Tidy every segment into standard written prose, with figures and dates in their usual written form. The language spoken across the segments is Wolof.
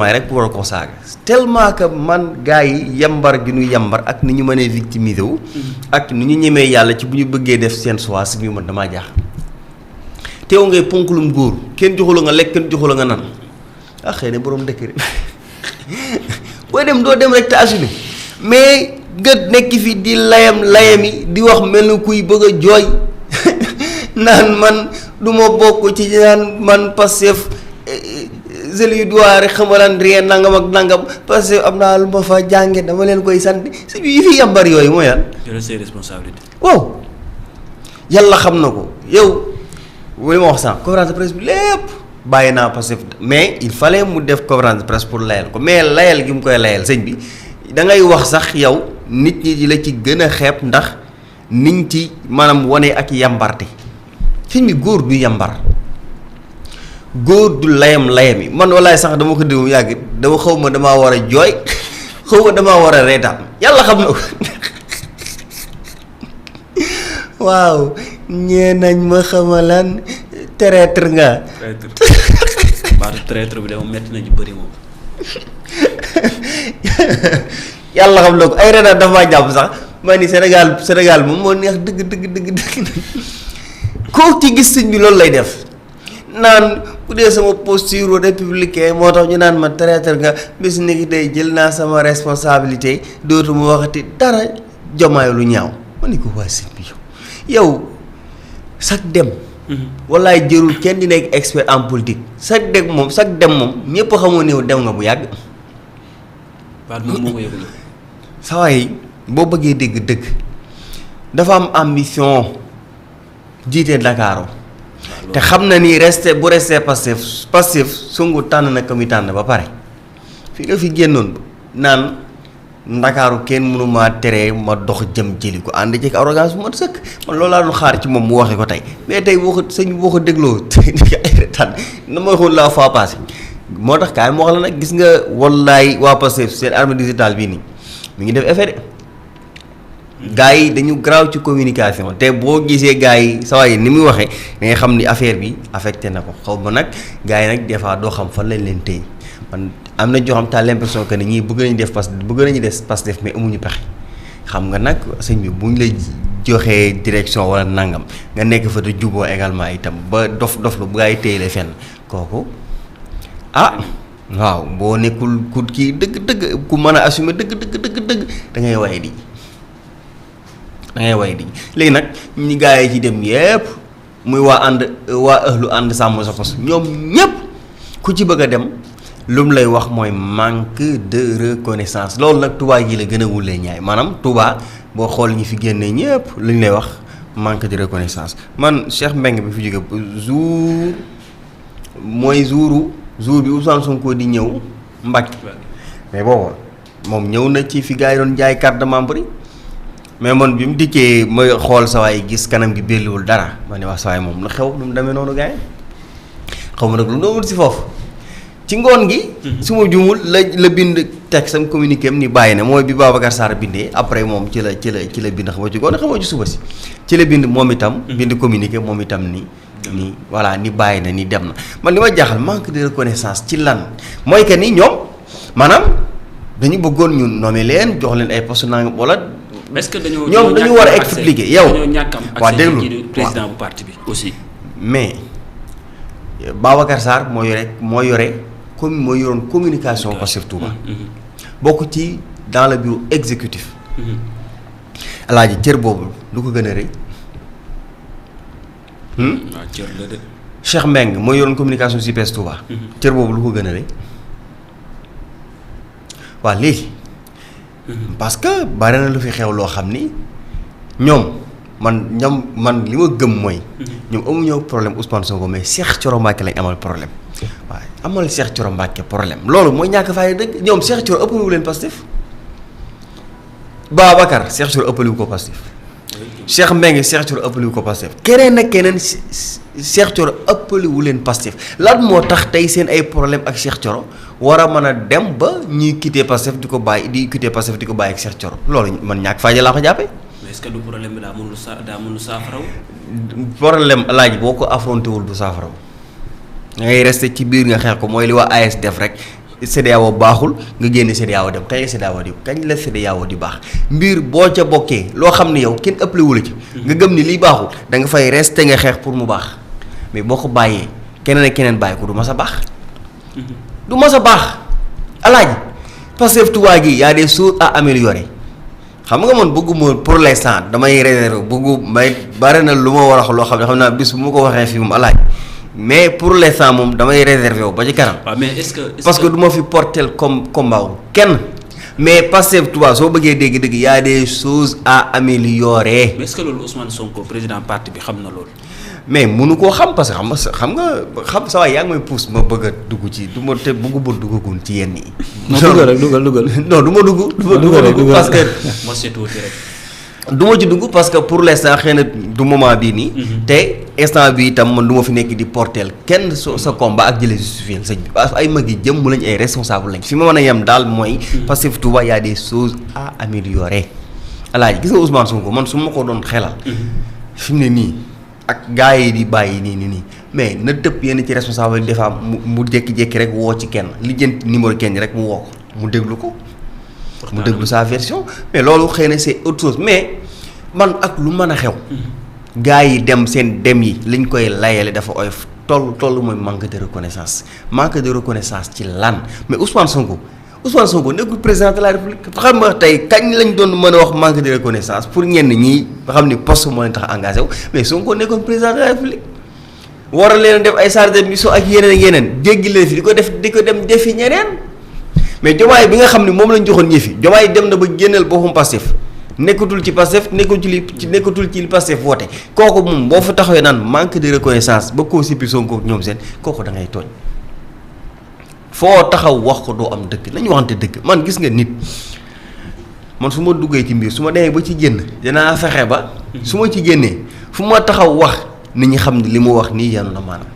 mooy rek pour ko saaga tellement que man gars yi yambar gi ñu yambar ak ni ñu mënee victimiser wu ak ni ñu ñemee yàlla ci bu ñu bëggee def seen choix si ñu mën damaa jaax teew ngay ponkulum góor kenn joxula nga lekk kenn joxula nga nan ah xëy na borom dëkk rek booy dem doo dem rek te assumé mais nga nekk fi di layami di wax mel ni kuy bëgg a jooy naan man du ma bokk ci naan man Pastef je lui dois rek xamalan rien nangam ak nangam parce que am naa lu ma fa jànge dama leen koy sant si yi fi yambar yooyu mooy lan. jël ses responsabilités. waaw yàlla xam na ko yow li ma wax sànq conférence de presse bi lépp bàyyi naa parce que mais il fallait mu def conférence de presse pour layal ko mais layal gi mu koy layal sëñ bi da ngay wax sax yow nit ñi di la ci gën a xeeb ndax niñ ci maanaam wane ak yambarte sëñ bi góor du yambar. góor du layam yi man walaay sax dama ko déglu yàgg dama xaw ma damaa war a jooy xaw ma damaa war a reetaan yàlla xam na ko waaw ñee nañ ma xamalaan traître nga. baatu traître bi de moom metti na ju bëri moom. yàlla xam na ko ay reetaan dafa maa jàpp sax maa ni Sénégal moom moo neex dëgg koo ci gis sëñ bi loolu lay def. naan bu dee sama posture républicain moo tax ñu naan ma traître nga bis ni ki tey jël naa sama responsabilité dootuma waxati dara jomaay lu ñaaw ma ni ko waa sëñ bi yow sag dem wallaay jërul kenn di nekk expert en politique sag dem moom ñépp xamoo ne dem nga bu yàgg saa yi boo bëggee dégg dëgg dafa am ambition jiite Ndakaaru te xam na ni bu resté Pastef sungu tànn na ko mi tànn ba pare fi nga fi génnoon naan Ndakaaru kenn mënu maa teree ma dox jëm jëli ko ànd ci arrogance bu mat sëkk man loolu laa doon xaar ci moom mu waxee ko tey mais tey boo ko dégloo ay tànn na ma waxoon la fois passé moo tax kaay ma wax la nag gis nga wallaay waa Pastef seen arme digitale bii nii mi ngi def effet de gars yi dañu garaaw ci communication te boo gisee gars yi saa yi ni muy waxee da ngay xam ni affaire bi affecté na ko xaw ma nag gars yi nag des fois doo xam fan lañ leen téye man am na joo xam t'as l'impression que ni ñii bëgg nañu def Pastef mais amuñu pexe xam nga nag sëñ bi buñ la joxee direction wala nangam nga nekk fa te juboo également itam ba dof lu bu gars yi téye la fenn kooku waaw boo nekkul ku kii dëgg ku mën a assumer dëgg da ngay waye di. léegi nag ñi gaa yi ci dem yépp muy waa ëhlu ànd sàmm sa pos ñoom ñépp ku ci bëgg a dem lu mu lay wax mooy manque de reconnaissance loolu nag Touba gi la gën a wulee ñaay maanaam Touba boo xool ñi fi génnee ñépp lu ñu lay wax manque de reconnaissance man Cheikh Mbengue bi fi jóge jour bi Ousmane Sonko di ñëw Mbacké mais boobu moom ñëw na ci fi gaa yi doon jaay carte de membre yi mais man bi mu dikkee ma xool sa waay gis kanam gi belliwul dara ma ne wax sa waay moom lu xew lu mu demee noonu gars yi xaw ma nag lu doon si foofu ci ngoon gi. su ma jumul la bind teg sam communiqué am ni bàyyi na mooy bi Babacar Sarr bindee après moom ci la bind xam nga ci ngoon xam nga ci suba si ci la bind moom itam. bind communiqué moom itam ni voilà ni bàyyi na ni dem na man li ma jaaxal manque de reconnaissance ci lan mooy que ni ñoom maanaam dañu bëggoon ñu nommer leen jox leen ay poste nangam wala. est-ce que dañoo war a expliquer yow waa déglu président bu parti bi aussi. mais Babacar Sarr moo yoroon communication Pastef Touba. bokk ci dans le bureau exécutif. alaaji cër boobu lu ko gën a rëy. waaw cër la de. Cheikh Mbengue moo yoroon communication si PS Touba. cër boobu lu ko gën a rëy. waa léegi. parce que bari na lu fi xew loo xam ni man li ma gëm mooy. ñoom amuñu problème Ousmane Sonko mais Cheikh Thioro Mbacké lañ amal problème waaye amal Cheikh Thioro Mbacké problème loolu mooy ñàkk fay dëgg ñoom Cheikh Thioro ëppaliwu leen Pastef Babacar Cheikh Thioro ëppaliwu ko Pastef Cheikh Mbengue Cheikh Thioro ëppaliwu ko Pastef keneen ak keneen Cheikh Thioro ëppaliwu leen Pastef lan moo tax tey seen ay problème ak Cheikh Thioro war a mën a dem ba ñuy quitter Pastef di ko bàyyi ak Cheikh Thioro loolu man ñàkk fay laa ko jàppee. mais est-ce que du problème bi daa mënul saafaraw. problème laaj boo ko affronté wul du saafaraw da ngay resté ci biir nga xeex ko mooy li waa AS def rek CEDEAO baaxul nga génne CEDEAO dem kañ la CEDEAO di baax mbir boo ca bokkee loo xam ne yow kenn ëppale wu la ci. nga gëm ni lii baaxul da nga fay rester nga xeex pour mu baax mais boo ko bàyyee keneen ak keneen bàyyi ko du mas a baax. du mas a baax alaaji Pastef Touba gi y a des choses à améliorer xam nga man bëgguma pour l'instant damay réserver may bari na lu ma war a wax loo xam naa bis bu ma ko waxee fii moom alaaji mais pour l'instant moom damay réserver wu ba ci kanam. waaw mais est-ce que parce que du ma fi porter comme combat wu kenn mais Pastef Touba soo bëggee dégg-dégg y a des choses à améliorer. mais est-ce que loolu Ousmane Sonko président parti bi xam na loolu. mais mënu koo xam parce que xam nga sa waay yaa ngi may pousse ma bëgg a dugg ci du ma te bëgguma duggagun ci yenn yi. dugal non du ma dugg parce que. moo seetuuti rek. du ma ci dugg parce que pour l'instant xëy na du moment bii nii. te instant bi itam man du ma fi nekk di porteel kenn sa combat ak jëlee justifié sëñ bi parce que ay mag yi jëm mu lañ ay responsable lañ fi ma mën a yem daal mooy. parce que Touba y a des choses à améliorer. alaaji gis nga Ousmane Sonko man su ma ko doon xelal. fi mu ne nii. ak gars yi di bàyyi nii mais na tëb yenn ci responsable des fois mu jékki-jékki rek woo ci kenn lijjanti numéro kenn rek mu woo ko mu déglu ko. mu déglu sa version mais loolu xëy na c'est autre chose mais man ak lu mën a xew. gars yi dem seen dem yi liñ koy layale dafa oyof toll mooy manque de reconnaissance ci lan mais Ousmane Sonko nekkul président de la République xam nga tey kañ lañ doon mën a wax manque de reconnaissance pour ñenn ñi nga xam ni poste moo leen tax engagé wu mais Sonko nekkoon président de la République war a leen def ay chargé de mission ak yeneen jéggi leen fi di ko dem defi ñeneen mais Diomaye bi nga xam ne moom lañ joxoon ñëfi Diomaye dem na ba génneel boppam Pastef nekkatul ci Pastef nekkatul ci Pastef woote kooku moom boo fa taxawee naan manque de reconnaissance ba koo sippi Sonko ñoom seen kooku da ngay tooñ. foo taxaw wax ko doo am dëgg nañu waxante dëgg man gis nga nit man su ma duggee ci mbir su ma demee ba ci génn dinaa fexe ba su ma ci génnee fu ma taxaw wax nit ñi xam ne li mu wax nii yanu na maanaam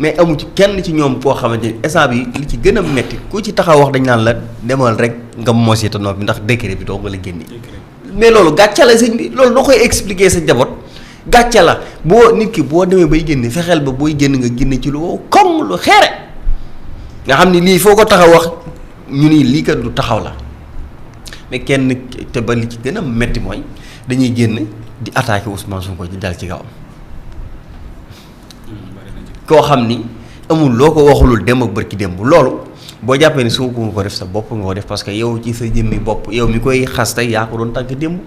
mais amu ci kenn ci ñoom koo xamante ni instant bi li ci gën a metti ku ci taxaw wax dañ naan la demal rek nga mos ta noppi ndax décret bi doo nga la génne mais loolu gàcce la sëñ bi loolu noo koy expliquer sa njaboot gàcce la boo nit ki boo demee bay génne fexeel ba booy génn nga génne ci lu wow comme lu xeere nga xam ni lii foo ko taxaw wax ñu ni lii kat du taxaw la mais kenn te ba li ci gën a metti mooy dañuy génn di attaquer Ousmane Sonko di dal ci kawam koo xam ni amul loo ko waxulul dem ak bërki démb loolu boo jàppee ni Sonko nga ko def sa bopp nga ko def parce que yow ci sa jëmmi bopp yow mi koy xas tey yaa ko doon tànk démb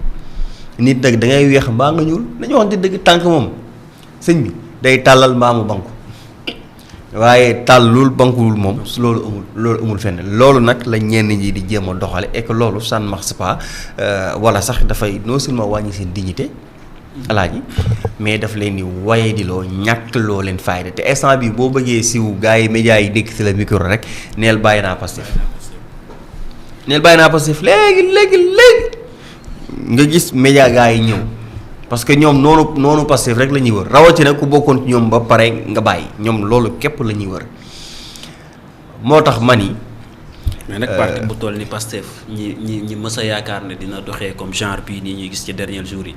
nit nag da ngay weex mbaa nga ñuul dañu wax dëgg tànk moom sëñ bi day tàllal mbaa mu banku waaye tàllul bankuwul moom loolu amul fenn loolu nag la ñenn ñi di jéem a doxale et que loolu ça ne marche pas wala sax dafay non seulement wàññi seen dignité alaaji mais daf leen di waye di loo ñàkk loo leen fayda te instant bi boo bëggee siw gars yi médias yi dégg si la micro rek neel bàyyi naa Pastef léegi nga gis média gars yi ñëw parce que ñoom noonu Pastef rek la ñuy wër rawatina ku bokkoon ci ñoom ba pare nga bàyyi ñoom loolu képp la ñuy wër moo tax man yi mais nag parti bu toll ni Pastef ñi mës a yaakaar ne dina doxee comme genre bii nii ñuy gis ci dernier jour yi.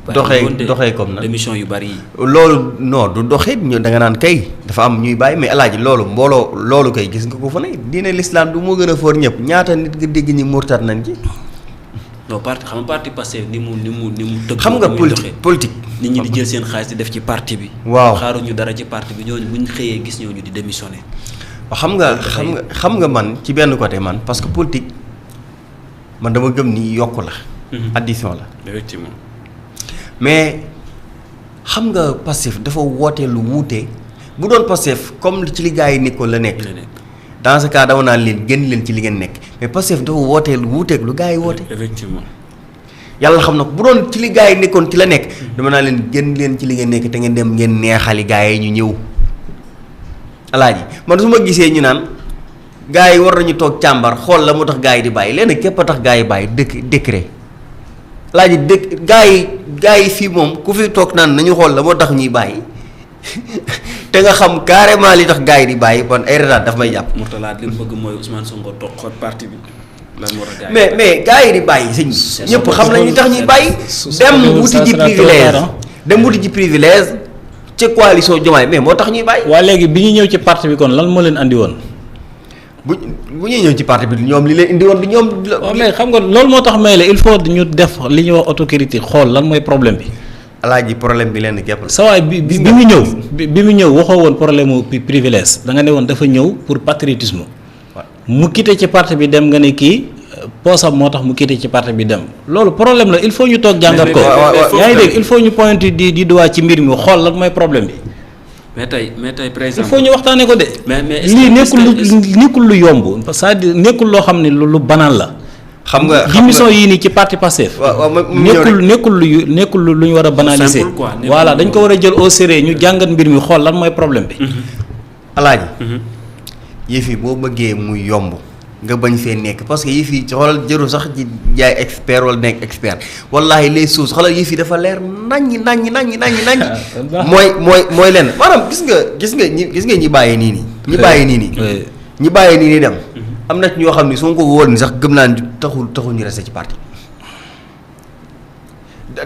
doxee comme nag démission yu bari yi. loolu non du doxee da nga naan kay dafa am ñuy bàyyi mais alaaji loolu kay gis nga ko fa ne diine l'islam du moo gën a foor ñëpp ñaata nit nga dégg ñi murtat nañ ci. non parti Pastef ni mu tëgg. xam nga politique nit ñi di jël seen xaalis di def ci parti bi. waaw xaaruñu dara ci parti bi ñooñu buñ xëyee gis ñooñu di démissionné. xam nga man ci benn côté man parce que politique man dama gëm ni yokk la. addition la. effectivement. mais xam nga Pastef dafa woote lu wuute bu doon Pastef comme ci li gars yi nekkoon la nekk. dans ce cas dama naan leen génn leen ci li ngeen nekk mais Pastef dafa wootee lu wuuteeg lu gars yi woote. effectivement. yàlla xam na ko bu doon ci li gars yi nekkoon ci la nekk. dama naan leen génn leen ci li ngeen nekk te ngeen dem ngeen neexali gars yi ñu ñëw. alaaji man su ma gisee ñu naan gars yi war nañu toog càmbar xool la moo tax gars yi di bàyyi léegi képp a tax gars yi bàyyi décret. alaaji gars yi fii moom ku fi toog naan nañu xool la moo tax ñuy bàyyi. te nga xam carrément li tax gars yi di bàyyi bon ay retard daf may jàpp. Mourtala li mu bëgg mooy Ousmane Sonko toog xool parti bi. lan moo tax mais gars yi di bàyyi sëñ bi ñëpp xam nañ li tax ñuy bàyyi. dem wuti ji privilège ca coalition Diomaye mais moo tax ñuy bàyyi. waa léegi bi ñu ñëw ci parti bi kon lan moo leen andi woon. bu ñuy ñëw ci parti bi ñoom li leen indi woon du ñoom. waaw mais xam nga loolu moo tax may la il faut ñu def li ñuy wax autocritique xool lan mooy problème bi. alaaji problème bi leen képp la. sa waay bi mu ñëw bi mu ñëw waxoo woon problème mu privilège da nga ne woon dafa ñëw pour patriotisme. mu quitté ci parti bi dem nga ne kii poosam moo tax mu quitté ci parti bi dem loolu problème la il faut ñu toog jàngat ko. yaa ngi dégg il faut ñu pointer di doigt ci mbir mi xool lan mooy problème bi. mais tey par exemple. il faut ñu waxtaanee ko de. mais lii nekkul lu yomb c'est-à-dire nekkul loo xam ne lu banal la. xam nga démission yii nii ci parti Pastef. nekkul lu ñu war a banaliser. voilà dañ ko war a jël au sérieux ñu jàngat mbir mi xool lan mooy problème bi. alaaji yëf yi boo bëggee muy yomb nga bañ fee nekk parce que yëf yi xoolal jëru sax ci jaay expert wala nekk expert wallahi les choses xoolal yëf yi dafa leer naññ. mooy lenn maanaam gis nga ñi bàyyee nii nii. ñi bàyyee nii nii dem. am na ci ñoo xam ne soo ko wóor ni sax gëm naa ni taxul ñu resté ci parti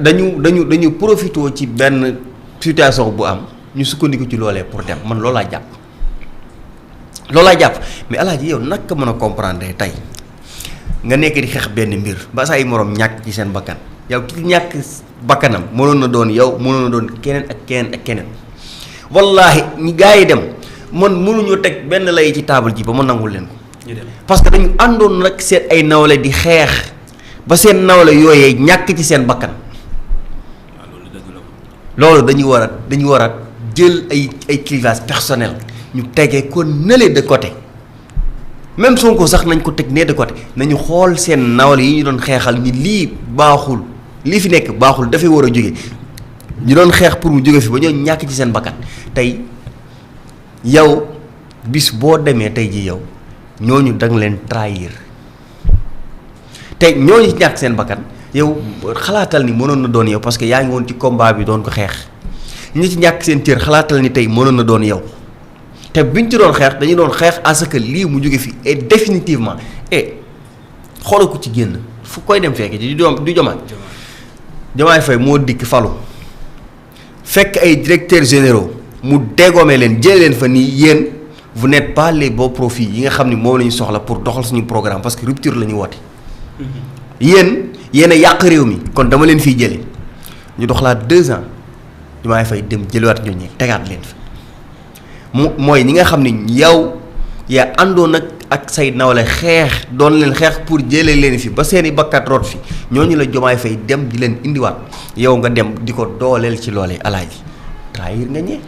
dañu profité ci benn situation bu am ñu sukkandiku ci loolee pour dem man loolaa jàpp mais alaaji yow naka mën a comprendre tey nga nekk di xeex benn mbir ba say morom ñàkk ci seen bakkan yow ki ñàkk bakkanam mënoon na doon yow mënoon na doon keneen ak keneen wallaahi ñi gaa yi dem man mënuñu teg benn lay ci taabal ji ba ma nangul leen ko. parce que dañu àndoon nag seen ay nawle di xeex ba seen nawle yooyee ñàkk ci seen bakkan loolu dañu war a jël ay clivage personnel ñu tegee ko nële de côté même Sonko sax nañ ko teg nee de côté nañu xool seen nawle yi ñu doon xeexal ni lii baaxul lii fi nekk baaxul dafay war a jóge ñu doon xeex pour mu jóge fi ba ñoo ñàkk ci seen bakkan tey yow bis boo demee tey ji yow ñooñu danga leen trahir te ñooñu ci ñàkk seen bakkan yow xalaatal ni mënoon na doon yow parce que yaa ngi woon ci combat bi doon ko xeex ñi ci ñàkk seen cër xalaatal ni tey mënoon na doon yow te biñ ci doon xeex dañu doon xeex à ce que lii mu jóge fi et définitivement et xoolal ko ci génn fu koy dem fekk du Diomaye Faye moo dikk falu fekk ay directeurs généraux mu dégommé leen jëlee leen fa nii yéen. vous n'êtes pas les beaux profils yi nga xam ni moom la ñu soxla pour doxal suñu programme parce que rupture la ñu woote. yéen a yàq réew mi kon dama leen fiy jëlee ñu doxalaat 2 ans Diomaye Faye dem jëliwaat ñooñu tegaat leen fa mooy ñi nga xam ni yow yaa àndoon ak say nawle xeex doon leen xeex pour jëlee leen fi ba seeni bakkat root fi ñooñu la Diomaye Faye dem di leen indiwaat yow nga dem di ko dooleel ci loolee alaaji trahir nga ñee.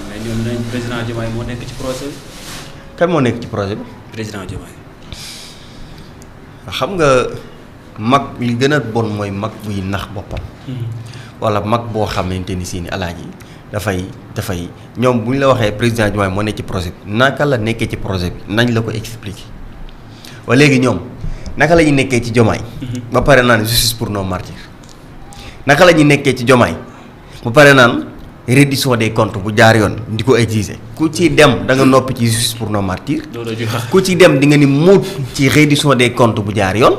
mais ñoom nañ président Diomaye moo nekk ci projet bi. kan moo nekk ci projet bi. président Diomaye. xam nga mag li gën a bon mooy mag buy nax boppam. wala mag boo xamante ni si ni alaaji dafay ñoom bu ñu la waxee président Diomaye moo nekk ci projet bi naka la nekkee ci projet bi nañ la ko expliquer wa léegi ñoom naka la ñuy nekkee ci Diomaye. ba pare naan justice pour nos martyrs. naka la ñuy nekkee ci Diomaye ba pare naan. reddition des comptes bu jaar yoon di ko exiger ku ci dem da nga noppi ci justice pour nos martyrs ku ci dem di nga ni muut ci reddition des comptes bu jaar yoon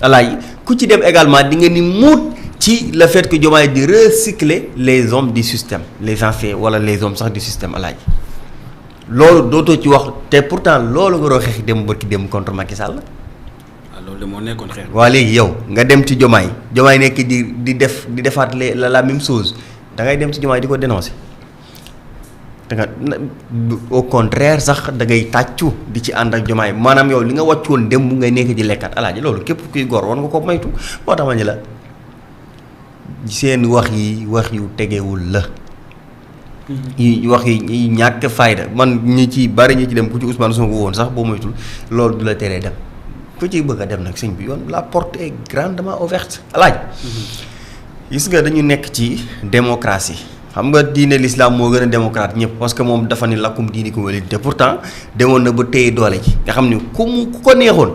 alaaji ku ci dem également di nga ni muut ci le fait que Diomaye di recycler les hommes du système les anciens wala les hommes sax du système alaaji loolu dootoo ci wax te pourtant loolu nga doon xeex dem bërki dem contre Macky Sall. loolu de moo nekkoon xeex. waa léegi yow nga dem ci Diomaye nekk di defaat la même chose. da ngay dem ci Diomaye di ko dénoncer da nga au contraire sax da ngay tàccu di ci ànd ak Diomaye maanaam yow li nga wàccoon dem bu ngay nekk di lekkat alaaji loolu képp kuy góor war nga ko moytu moo tax ma ni la seen wax yu tegewul la. yi wax yi ñàkk fayda man ñi ci bari ñi ci dem ku ci Ousmane Sonko woon sax boo moytul loolu du la teree dem ku ciy bëgg a dem nag sëñ bi yoon la porte est grandement ouverte alaaji. gis nga dañu nekk ci démocratie xam nga diine l'islam moo gën a démocrate ñëpp parce que moom dafa ni lakum diinikum waliya diin te pourtant demoon na ba téye doole ji nga xam ni ku ko neexoon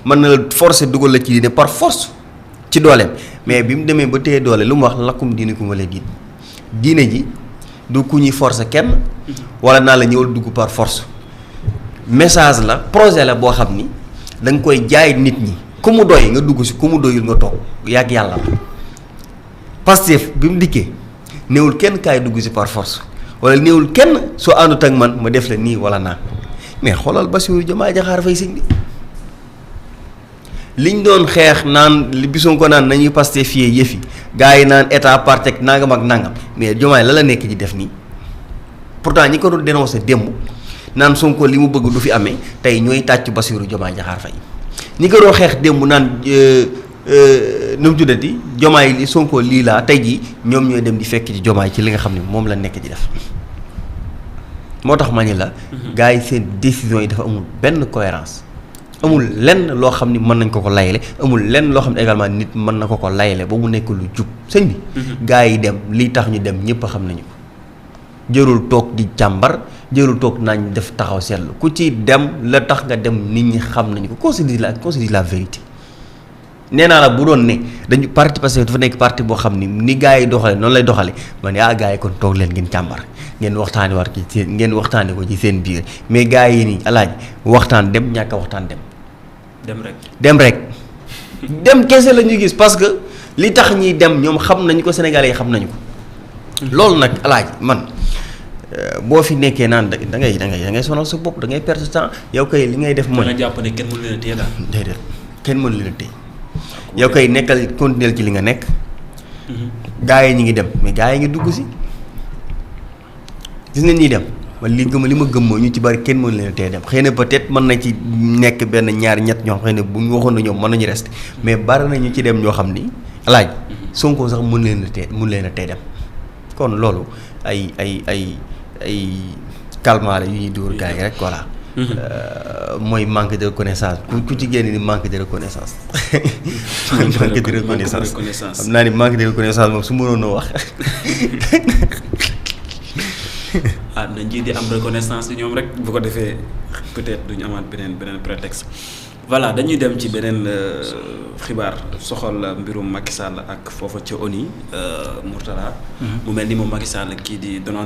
mën na la forcer dugal la ci diine par force ci dooleem mais bi mu demee ba téye doole lu mu wax lakum diinikum waliya diin diine ji du ku ñuy forcer kenn wala naa la ñëwal dugg par force message la projet la boo xam ni da nga koy jaay nit ñi ku mu doy nga dugg si ku mu doyul nga toog yàgg yàlla la. Pastef bi mu dikkee néewul kenn kaay dugg si par force wala néewul kenn soo àndut ak man ma def la nii wala naa mais xoolal Bassirou Diomaye Diakhar Faye sëñ bi liñ doon xeex naan li bisoon ko naan nañuy pacifier yëfi gars yi naan état parti ak nangam ak nangam mais Diomaye la nekk ci def nii pourtant ñi ko doon dénoncé démb naan Sonko li mu bëgg du fi amee tey ñooy tàcc Bassirou Diomaye Diakhar Faye ñi ko doon xeex démb naan nu mu tuddati Diomaye li Sonko lii laa tey jii ñoom ñooy dem di fekk ci Diomaye ci li nga xam ne moom la nekk di def moo tax ma ni la. gars yi seen décision yi dafa amul benn cohérence amul lenn loo xam ni mën nañ ko layale amul lenn loo xam ne également nit mën na ko layale ba mu nekk lu jub sëñ bi. gars yi dem lii tax ñu dem ñëpp xam nañu ko jërul toog di càmbar jërul toog nañ def taxaw seetlu ku ci dem la tax nga dem nit ñi xam nañu ko qu'on se dise la vérité. nee naa la bu doon ne dañu parti parce que dafa nekk parti boo xam ni gars yi doxale noonu lay doxale ma ne gars yi kon toog leen ngeen càmbar ngeen waxtaani war ci seen ngeen waxtaani ko ci seen biir mais gars yi nii alaaj waxtaan dem ñàkk a waxtaan dem. dem rek dem kese la ñuy gis parce que li tax ñiy dem ñoom xam nañu ko Sénégalais yi xam nañu ko. loolu nag alaaj man boo fi nekkee naan da ngay sonal sa bopp da ngay perdre temps yow kay li ngay def mooy. da nga jàpp ne kenn mënu leen a téye daal. déedéet kenn mënu leen a téye. yow koy nekkal continuer ci li nga nekk. gaa yi ñi ngi dem mais gaa yi ngi dugg si gis nga ñiy dem man li ma gëm mooy ñu ci bari kenn mënu leen a tee dem xëy na peut-être mën na ci nekk benn ñaar ñett ñoo xam ne bu ñu waxoon na ñoom mën nañu rester mais bari na ñu ci dem ñoo xam ni alaaj Sonko sax mënu leen a tee dem kon loolu ay calmant yu ñuy dóor gaa yi rek voilà. mooy manque de reconnaissance ku ci génn ni manque de reconnaissance. manque de reconnaissance xam naa ni manque de reconnaissance moom su mënoon a wax. na njiit di am reconnaissance ñoom rek bu ko defee peut-être duñu amaat beneen prétexte. voilà dañuy dem ci beneen xibaar soxal mbirum Macky Sall ak foofa ca ONU Mourtala. mu mel ni moom Macky Sall kii di Donald